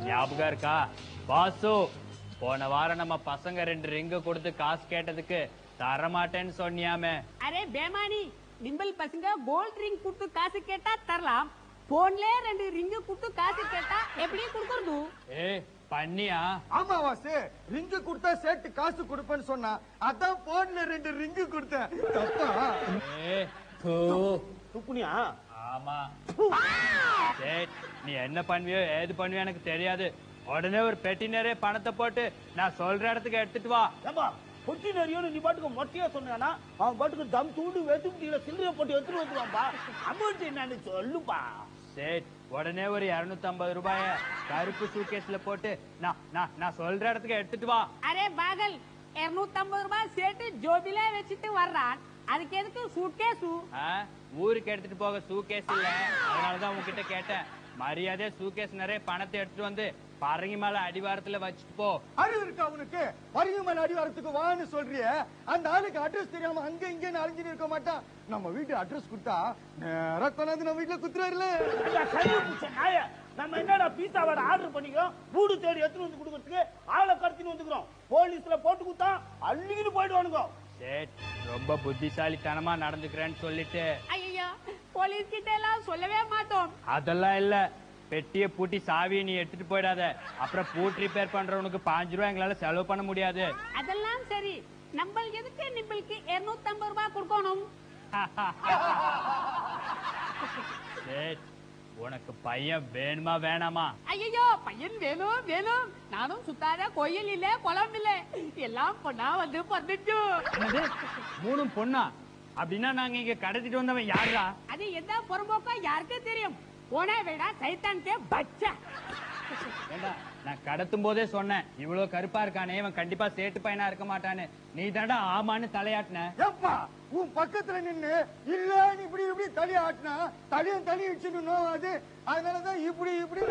ஞாபகம் இருக்கா பாசு? போன வாரம் நம்ம பசங்க 2 ரிங்கு கொடுத்து காசு கேட்டதுக்கு தரமாட்டேன்னு சொன்னியாமே. அரே பேமானி, நிம்பல் பசங்க கோல்ட் ரிங் கொடுத்து காசு கேட்டா தரலாம், போன்ல 2 ரிங்கு கொடுத்து காசு கேட்டா எப்படி கொடுக்கறது? பண்ணியா? ஆமா வாசு, ரிங்கு கொடுத்தா சேர்த்து காசு கொடுப்பேன்னு சொன்னா, அதான் போன்ல 2 ரிங்கு கொடுத்தேன். தப்பா? துப்புனியா? ஆமா. நீ என்ன பண்ணுவியோ ஏது பண்ணுவியோ எனக்கு தெரியாது. உடனே ஒரு பெட்டி நிறைய பணத்தை போட்டு நான் சொல்ற இடத்துக்கு எடுத்துட்டு வா. பொட்டி நிறையோன்னு நீ பாட்டுக்கு மொட்டையா சொன்னா அவன் பாட்டுக்கு தம் தூண்டு வெத்து முடியல சில்லறைய போட்டு எடுத்துட்டு வந்துருவான்பா. அமௌண்ட் என்னன்னு சொல்லுப்பா. சரி, உடனே ஒரு 250 ரூபாய கருப்பு சூட்கேஸ்ல போட்டு நான் சொல்ற இடத்துக்கு எடுத்துட்டு வா. அரே பாகல், 250 ரூபாய் சேர்த்து ஜோபில வச்சுட்டு வர்றான், அதுக்கு எதுக்கு சூட்கேஸ்? ஊருக்கு எடுத்துட்டு போக சூட்கேஸ் இல்ல, அதனாலதான் உங்ககிட்ட கேட்டேன். மரியாதை சூட்கேஸ் நிறைய பணத்தை எடுத்துட்டு வந்து பரங்கி மேல அடிவாரத்துல வச்சுட்டு போ. அறிவு இருக்கா உனக்கு? பரங்கி மேல அடிவாரத்துக்கு வான்னு சொல்றிய, அந்த ஆளுக்கு அட்ரஸ் தெரியாம அங்க இங்க அலைஞ்சிட்டு இருக்க மாட்டான். நம்ம வீட்டு அட்ரஸ் கொடுத்தா நேரா கொண்டாந்து நம்ம வீட்டுல குத்துறாருல. நம்ம என்னடா பீஸாவோட ஆர்டர் பண்ணிக்கிறோம், வீடு தேடி எடுத்துட்டு வந்து கொடுக்கறதுக்கு ஆளை கடத்தின்னு வந்துக்கிறோம். போலீஸ்ல போட்டு கொடுத்தா அள்ளிக்கிட்டு போயிடுவானுங்க. சரி, ரொம்ப புத்திசாலித்தனமா நடந்துக்கிறேன்னு சொல்லிட்டு ஐயா போலீஸ் கிட்ட எல்லாம் சொல்லவே மாட்டோம். அதெல்லாம் இல்ல, பெட்டியை பூட்டி சாவியை நீ எடுத்துட்டு போயிடாத. அப்புறம் பூட் ரிப்பேர் பண்றவனுக்கு 5 ரூபாய் எங்களால செலவு பண்ண முடியாது. அதெல்லாம் சரி, நம்மளுக்கு எதுக்கு நிம்பளுக்கு 250 ரூபாய் கொடுக்கணும்? சரி, உனக்கு பையன் வேணுமா வேணாமா? ஐயோ பையன் வேணும் வேணும். நானும் சுத்தாத கோயில் இல்ல குளம் இல்ல, எல்லாம் பொண்ணா வந்து பிறந்துச்சு. 3 பொண்ணா? அப்படின்னா நாங்க இங்க கடத்திட்டு வந்தவன் யாரா? அது எந்த புறம்போக்கா யாருக்கு தெரியும்? போன வேடா சைத்தான்கே பச்சா. நான் கடத்தும் போதே சொன்னேன், இவ்வளவு கருப்பா இருக்கானே இவன் கண்டிப்பா சேட்டு பையனா இருக்க மாட்டான்னு. நீ தாண்டா ஆமான்னு தலையாட்டின. எப்பா உன் பக்கத்துல நின்னு இல்ல இப்படி இப்படி தலையாட்டினா தலையும் தள்ளி வச்சுக்கணும். அது அதனாலதான் இப்படி இப்படி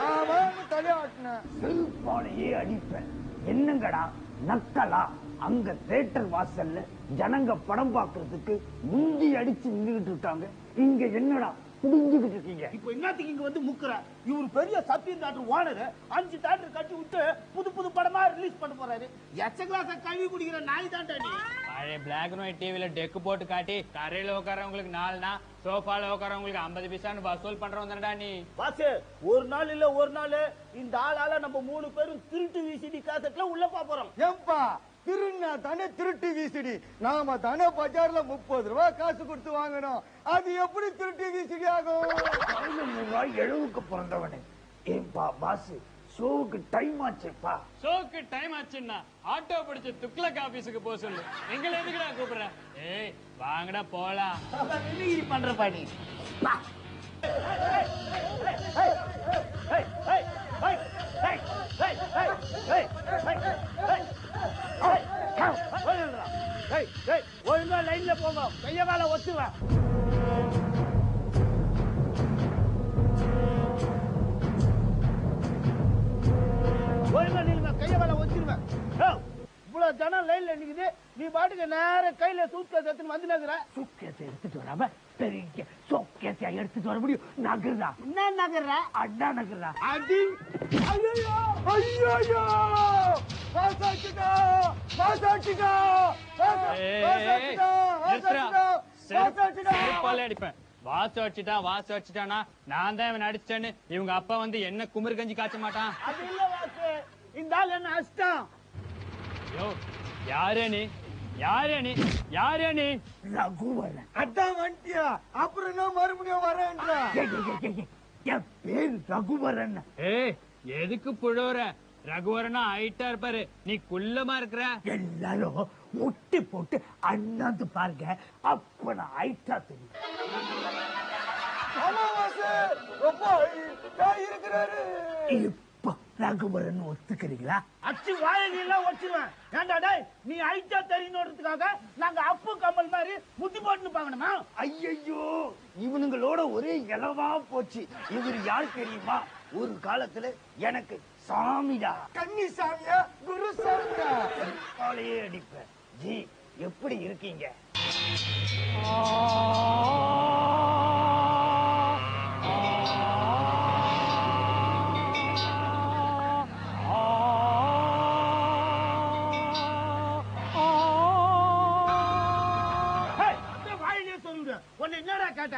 ஆமான்னு தலையாட்டின. செல்பானையே அடிப்பேன். என்னங்கடா நக்கலா? அங்க தியேட்டர் வாசல்ல ஜனங்க படம் பாக்குறதுக்கு முந்தி அடிச்சு நின்றுகிட்டு இருக்காங்க, இங்க என்னடா புடிஞ்சுகிட்டு இருக்கீங்க? இப்ப என்னத்துக்கு இங்க வந்து முக்குற? இவரு பெரிய சத்தியம் தியேட்டர் ஓனர், 5 தியேட்டர் கட்டி விட்டு புது புது படமா ரிலீஸ் பண்ண போறாரு. எச்ச கிளாஸ கழுவி குடிக்கிற நாய் தான்டா நீ. பழைய பிளாக் அண்ட் ஒயிட் டிவில டெக்கு போட்டு காட்டி கரையில உட்காரவங்களுக்கு 4 சோஃபால உட்காரவங்களுக்கு 50 பைசான்னு வசூல் பண்றவன் தானடா நீ. பாசு, ஒரு நாள் இல்ல ஒரு நாள் இந்த ஆளால நம்ம 3 பேரும் திருட்டு விசிடி காசட்ல உள்ள போறோம். ஏம்பா திருநா தானே திருட்டு வீசிடி? நாம தானே பஜார்ல 30 ரூபாய் காசு கொடுத்து வாங்கணும். அது எப்படி திருட்டு வீசிடி ஆகும்? 100 ரூபாய் எழுவுக்கு பிறந்தவனே. ஏன்பா பாசு, ஷோவுக்கு டைம் ஆச்சுப்பா. ஷோக்கு டைம் ஆச்சுன்னா ஆட்டோ பிடிச்சு துக்ளக் ஆபீஸுக்கு போக சொல்லு. எங்களை எதுக்குடா கூப்பிடுற? ஏய் வாங்கடா போலாம். வெளியே பண்ற பாடி. ஒழுங்கா லைன்ல போங்க, கைய கால ஒத்துவேன். ஒழுங்கா நீங்க கைய கால ஒத்துருவேன். இவ்வளவு ஜனம் லைன்ல நிக்குது, நீ பாட்டுக்கு நேர கையில சூட்கேஸ் எடுத்துட்டு வந்து நகர. சூட்கேஸ் எடுத்துட்டு வராம பெரிய சூட்கேஸ் எடுத்துட்டு வர முடியும்? நகர்றா. என்ன நகர்ற? அண்ணா நகர்றா. அடி. ஐயோ ஐயோ வாசாச்சிடா வாசாச்சிடா வாசாச்சிடா வாசாச்சிடா அடிப்பேன். வாச வச்சுட்டானா நான் தான் இவன் அடிச்சேன்னு இவங்க அப்பா வந்து என்ன குமர் கஞ்சி காய்ச்ச மாட்டான். அது இல்ல வாசு, இந்த ஆள் என்ன அஷ்டம். யாரே நீ? யாரே நீ? யாரே நீ? ரகுவரன். அதான் வந்துட்டியா? அப்புறம் நான் மறுபடியும் வரேன்றா. என் பேர் ரகுவரன். எதுக்கு புழோற? ரகுவரனா ஹைட்டா இருப்பாரு, நீ குள்ளமா இருக்கிற. எல்லாரும் முட்டி போட்டு அண்ணாந்து பாருங்க, அப்ப நான் ஹைட்டா தெரியும். இப்ப ரகுவரன் ஒத்துக்கிறீங்களா? அச்சு வாயெல்லாம் ஒச்சுவேன். ஏண்டா டேய், நீ ஹைட்டா தெரியணுன்றதுக்காக நாங்க அப்பு கமல் மாதிரி முட்டி போட்டுன்னு பாக்கணுமா? ஐயோ, இவனுங்களோட ஒரே இலவா போச்சு. இவர் யார் தெரியுமா? ஒரு காலத்துல எனக்கு சாமிடா. கன்னி சாமியா குரு சாமியா? காலையே அடிப்பேன். ஜி எப்படி இருக்கீங்க?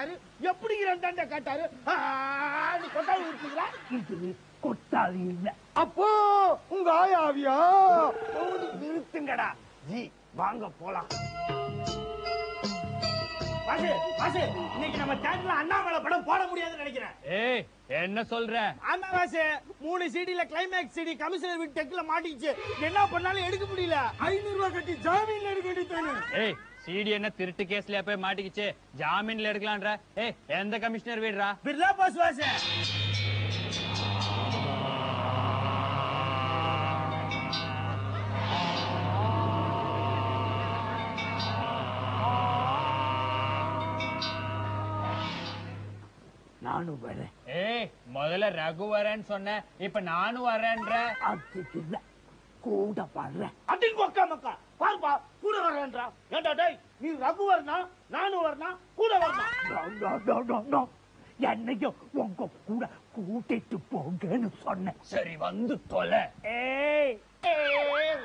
கேட்டாரு, எப்படிங்கிறான் தாண்டா கேட்டாரு. கொட்டாவி ஊத்துங்களா? இது கொட்டாவி இல்ல. அப்போ உங்க ஆயாவியா? நிறுத்துங்கடா ஜி, வாங்க போலாம். வாசு, வாசு, இன்னைக்கு நம்ம தியேட்டர்ல அண்ணாமலை படம் போட முடியாதுன்னு நினைக்கிறேன். ஏய் என்ன சொல்ற? ஆமா வாசு, 3 சிடில கிளைமேக்ஸ் சிடி கமிஷனர் வீட்டு டெக்ல மாட்டிச்சு. என்ன பண்ணாலும் எடுக்க முடியல. 500 ரூபாய் கட்டி ஜாமீன்ல எடுக்க வேண்டியதானே? ஏய் சிடி என்ன திருட்டு கேஸ்ல போய் மாட்டிக்கிச்சு, ஜாமீன்ல எடுக்கலான்ற? ஏய் எந்த கமிஷனர் வீடுறா? பிர்லா பாஸ் வாசு. நானும் வரேன். ஏய் முதல்ல ரகு வரேன்னு சொன்ன, இப்ப நானும் வரேன்ற. அதுக்கு இல்ல, கூட வர்றேன். அப்படின்னு கொக்கா மக்கா பாருப்பா, கூட வர்றேன்றா. ஏண்டா டேய், நீ ரகு வரணும், நானும் வரணும், கூட வரணும். என்னையும் உங்க கூட கூட்டிட்டு போங்கன்னு சொன்னேன். சரி வந்து தொலை. ஏய் ஏய்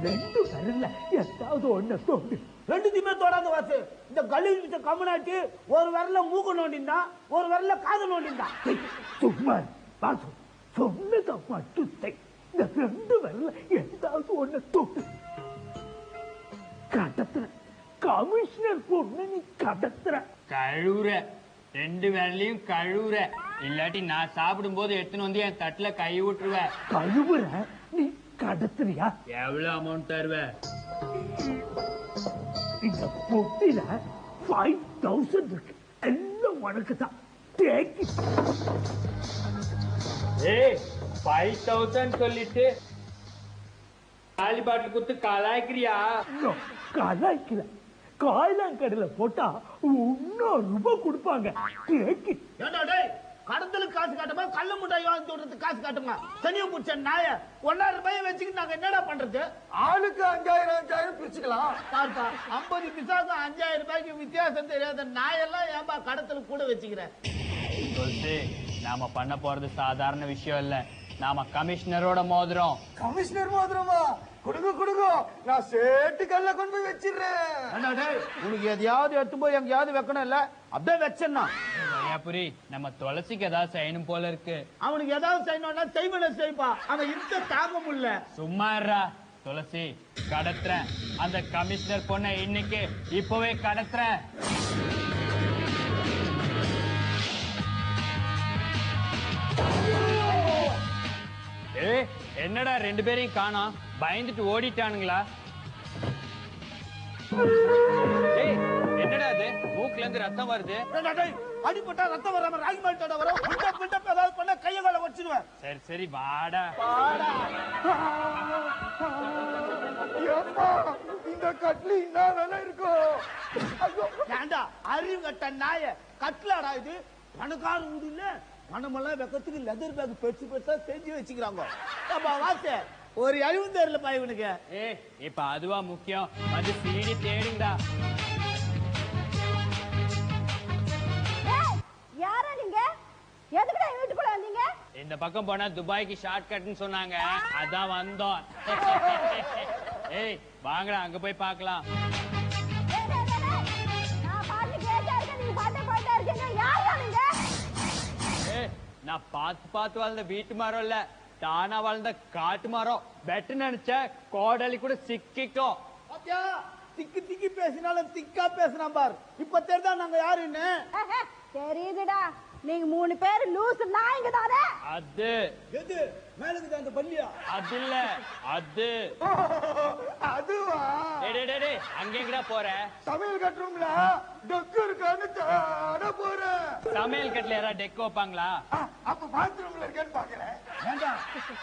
ரெண்டு வரல, ஏதாவது ஒண்ணு தோண்டு. ரெண்டுத்தையுமே தொடாத வாசு. இந்த கல்லூரி கம்முனாட்டி ஒரு வரல மூக்கு நோண்டிந்தா, ஒரு வரல காது நோண்டிந்தா. சும்மா வாசு, சொன்னதை மட்டும் செய். இந்த ரெண்டு வரல ஏதாவது ஒண்ணு தோண்டு. கடத்துற கமிஷனர் பொண்ணு நீ கடத்துற. கழுவுற, ரெண்டு வேலையும் கழுவுற. இல்லாட்டி நான் சாப்பிடும் போது எடுத்துன்னு வந்து என் தட்டுல கை விட்டுருவ. கழுவுற, நீ கடத்துறியா? எவ்வளவு அமௌண்ட் தருவ? இந்த பொட்டில 5000 இருக்கு. எல்லாம் உனக்கு தான். ஏய் 5000 சொல்லிட்டு காலி பாட்டில் குத்து கலாய்க்கிறியா? கலாய்க்கல, காயிலாங்கடையில போட்டா 300 ரூபாய் கொடுப்பாங்க. கடத்தலுக்கு காசு காட்டுமா, கள்ள முட்டாய் வாங்கி சொல்றதுக்கு காசு காட்டுமா? தனியா பிடிச்ச நாய 1000 ரூபாய் வச்சுக்கிட்டு நாங்க என்னடா பண்றது? ஆளுக்கு 5000 பிரிச்சுக்கலாம். பார்ப்பா, 50 பிசாக்கும் 5000 ரூபாய்க்கு வித்தியாசம் தெரியாத நாயெல்லாம் ஏன்பா கடத்தலுக்கு கூட வச்சுக்கிறேன்? சொல்லிட்டு நாம பண்ண போறது சாதாரண விஷயம் இல்ல. நாம கமிஷனரோட மோதிரம். கமிஷனர் மோதிரமா? குடுங்க குடுங்க, நான் சேட்டு கல்ல கொண்டு போய் வச்சிடுறேன். உனக்கு எதையாவது எடுத்து போய் எங்கேயாவது வைக்கணும் இல்ல, அப்படியே வச்சேன்னா. புரி, நம்ம துளசிக்கு ஏதாவது செய்யணும் போல இருக்கு. அவனுக்கு ஏதாவது செய்யணும்னா செய்வன செய்ப்பா, அவன் இந்த தாங்க முடியல. சும்மா இருடா துளசி, கடத்துறேன் அந்த கமிஷனர் பொண்ணை. இன்னைக்கு இப்பவே கடத்துறேன். ஏய் என்னடா ரெண்டு பேரையும் காணோம், பயந்துட்டு ஓடிட்டானுங்களா? ஏய் என்னடா அது, மூக்குல இருந்து ரத்தம் வருது. அடிப்பட்டா ரத்தம் வராம ராகி மாட்டோட வரும். ஏதாவது பண்ண கைய கால வச்சிருவேன். சரி சரி வாடா. இந்த கட்லி என்ன வேலை இருக்கும்? ஏண்டா அறிவு கட்ட நாய, கட்லாடா இது? பணக்கார வீடு இல்ல, பணமெல்லாம் வெக்கத்துக்கு லெதர் பேக் பெருசு பெருசா செஞ்சு வச்சுக்கிறாங்க. வாச ஒரு அழிவு தெரியல பா இவனுக்கு. ஏய் இப்ப அதுவா முக்கியம், அது சீடி தேடுங்கடா. யாரா நீங்க? எதுக்குடா வீட்டுக்குள்ள வந்தீங்க? இந்த பக்கம் போனா துபாய்க்கு ஷார்ட் கட்னு சொன்னாங்க, அதான் வந்தோம். ஏய் வாங்கடா அங்க போய் பார்க்கலாம். நான் பாட்டு கேட்டா இருக்கேன், நீங்க பாட்டை போயிட்டே இருக்கீங்க. யாரா நீங்க? ஏய் நான் பார்த்து வாழ்ந்த வீட்டு மரம் இல்ல, தானா வாழ்ந்த காட்டு மரம். பெட்டு நினைச்ச கோடலி கூட சிக்கிக்கும். பாத்தியா, திக்கி திக்கி பேசினாலும் திக்கா பேசினான் பார். இப்ப தெரிதா நாங்க யாருன்னு? தெரியுதுடா, நீங்க 3 பேர் லூஸ் நாய்ங்க தானே. அது எது மேலுக்கு அந்த பள்ளியா? அது இல்ல, அது அதுவா? டேய் அங்க எங்கடா போற? சமையல் கட்டுறோம்ல, டொக்கு இருக்கான்னு தேட போறேன். சமையல் கட்டுல யாரா டெக் வைப்பாங்களா? அப்ப பாத்ரூம்ல இருக்கேன்னு பாக்குறேன். ஏண்டா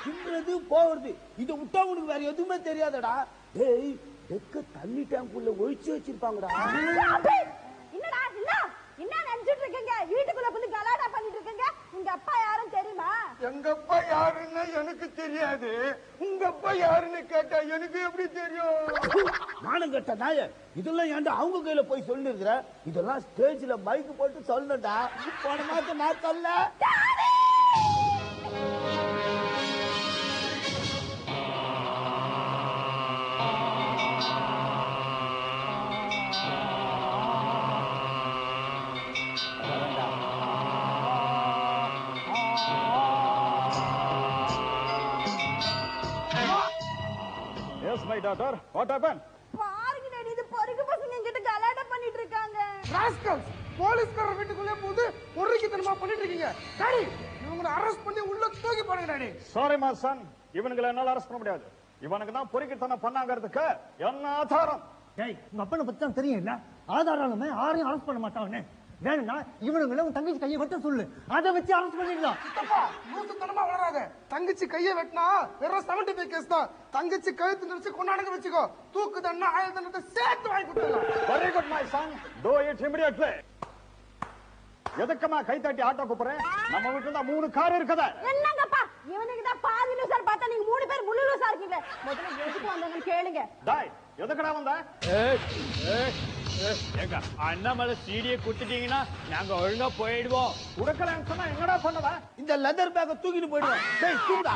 தின்றது போறது, இதை விட்டா உனக்கு வேற எதுவுமே தெரியாதடா. டேய் டெக்க தண்ணி டேங்குள்ள ஒழிச்சு வச்சிருப்பாங்கடா. என்னடா என்ன நினைச்சிட்டு இருக்கீங்க? வீட்டுக்குள்ள வந்து கலாட்டா பண்ணிட்டு இருக்கீங்க. இங்க அப்பா யாரும் தெரியுமா? எங்க அப்பா யாருன்னு எனக்கு தெரியாது. உங்க அப்பா யாருன்னு கேட்டா எனக்கு எப்படி தெரியும்? மானம் கட்ட நாய, இதெல்லாம் ஏன்டா அவங்க கையில போய் சொல்லிருக்கிற? இதெல்லாம் ஸ்டேஜ்ல மைக் போட்டு சொல்லணும்டா. போன மாசம் நான் சொல்ல. Yes, my daughter. What happened? பாருங்க டாடி, இது பொறுக்கு பசங்க என்கிட்ட கலாட்டா பண்ணிட்டு இருக்காங்க. ராஸ்கல்ஸ், போலீஸ்கார வீட்டுக்குள்ளே போது பொறுக்கித்தனமா பண்ணிட்டு இருக்கீங்க. டாடி, இவங்களை அரெஸ்ட் பண்ணி உள்ள தூக்கி போடுங்க டாடி. சாரி மா சன், இவனுங்களை என்னால அரெஸ்ட் பண்ண முடியாது. இவனுக்கு தான் பொறுக்கித்தனம் பண்ணாங்கிறதுக்கு என்ன ஆதாரம்? டேய், உங்க அப்பனை பத்தி தான் தெரியும் இல்ல? ஆதாரம் இல்லாம யாரையும் அரெஸ்ட் பண்ண மாட்டானே. வேணும்னா இவனுங்களை உன் தங்கச்சி கையை வெட்ட சொல்லு, அதை வச்சு அரெஸ்ட் பண்ணிடலாம். அப்பா, லூசுத்தனமா வளராத. தங்கச்சி கையை வெட்டினா வெறும் 75 கேஸ் தான். தங்கச்சி கழுத்து நிறுத்தி கொண்டாடுங்க வச்சுக்கோ. தூக்கு தண்டனை, ஆயுள் தண்டனை சேர்த்து வாங்கி கொடுத்துடலாம். Very good my son, do it immediately. எதுக்குமா கை தட்டி ஆட்டோ கூப்பிடுறேன்? நம்ம வீட்டுல தான் 3 கார் இருக்குதா? என்னங்கப்பா, இவனுக்கு தான் பாதி லூசார் பார்த்தா நீங்க 3 பேர் முழு லூசா இருக்கீங்க. முதல்ல எதுக்கு வந்தாங்கன்னு கேளுங்க. டாய், எதுக்குடா வந்த? எங்க அண்ணாமலை சீடியை குடுத்துட்டீங்கன்னா நாங்க ஒழுங்கா போயிடுவோம். உடக்கலன்னு சொன்னா என்னடா பண்ணுவ? இந்த லெதர் பேக்க தூக்கிட்டு போயிடுவேன். டேய், தூக்குடா.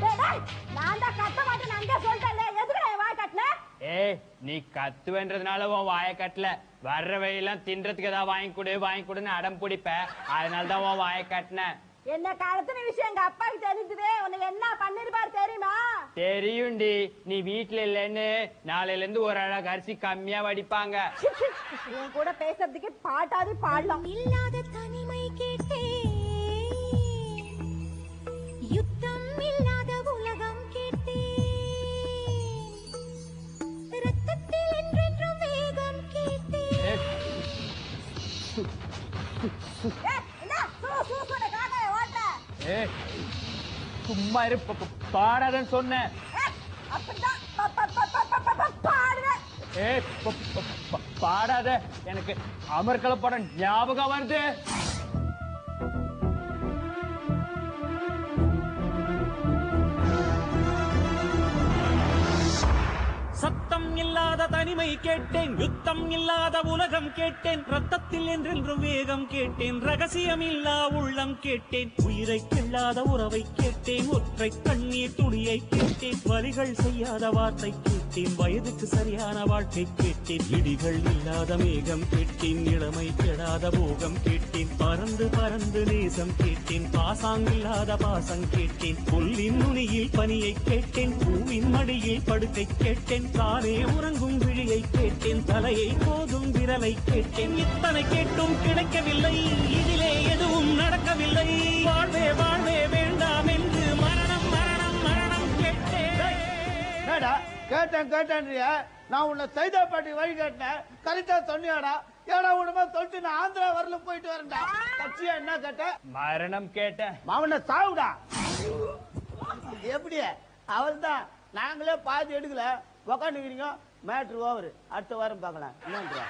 டேய், நான் தான் கத்த மாட்டேன்னு அங்கே சொல்லிட்டேன்ல, எதுக்குடா என் வாய் கட்டின? ஏய், நீ கத்துவன்றதுனால உன் வாய கட்டல. வர்ற வழியெல்லாம் தின்றதுக்கு ஏதாவது வாங்கி கொடுன்னு அடம் பிடிப்ப. அதனால தான் உன் வாய கட்டினேன். என்ன கடத்தின விஷயம் எங்க அப்பாவுக்கு தெரிஞ்சதே, உனக்கு என்ன பண்ணிருப்பாரு தெரியுமா? தெரியும்டி, நீ வீட்டுல இல்லைன்னு நாளையில இருந்து ஒரு அழகு அரிசி கம்மியா வடிப்பாங்க. உன் கூட பேசுறதுக்கு பாட்டாவது பாடலாம். இல்லாத தனிமை கேட்டேன், யுத்தம் இல்லாத உலகம் கேட்டேன், ரத்தத்தில் என்றென்றும் வேகம் கேட்டேன். ஏய், என்ன சூ சூட காக்காய ஓட்ட? ஏய், சும்மா இரு, பாடாதன்னு சொன்னேன். அப்படிதான் பாடுற. ஏய், பாடாத. எனக்கு அமர்கல படம் ஞாபகம் வருது. சத்தம் இல்லாத தனிமை கேட்டேன், யுத்தம் இல்லாத உலகம் கேட்டேன், ரத்தத்தில் என்றென்றும் வேகம் கேட்டேன், ரகசியம் இல்லா உள்ளம் கேட்டேன், உயிரை கிள்ளாத உறவை கேட்டேன், ஒற்றை கண்ணீர் துளியை கேட்டேன், வலிகள் செய்யாத வார்த்தை கேட்டேன், வயதுக்கு சரியான வாழ்க்கை கேட்டேன், இடிகள் இல்லாத மேகம் கேட்டேன், இளமை கெடாத போகம் கேட்டேன், பறந்து பறந்து நேசம் கேட்டேன், பாசாங்கில்லாத பாசம் கேட்டேன், புல்லின் நுனியில் பனியை கேட்டேன், பூவின் மடியில் படுக்கை கேட்டேன், தானே உறங்கும் விழியை கேட்டேன், தலையை கோதும் விரலை கேட்டேன், இத்தனை கேட்டும் கிடைக்கவில்லை, இதிலே எதுவும் நடக்கவில்லை, வாழ்வே வாழ்வே வேண்டாம் என்று மரணம் மரணம் மரணம் கேட்டேன். கேட்டேன்றியா? நான் உன்னை சைதாப்பேட்டை வழி கேட்டேன், கரெக்டா சொன்னியாடா? ஏடா உடம்பா தொட்டு நான் ஆந்திரா வரல போயிட்டு வரேன்டா. கட்சியா என்ன கேட்ட? மரணம் கேட்டேன். மாவன சாவுடா. எப்படி? அவள்தான், நாங்களே பாதி எடுக்கல, உக்காந்துக்கிறீங்க. மேட்ரு ஓவர், அடுத்த வாரம் பார்க்கலாம். என்னன்றா?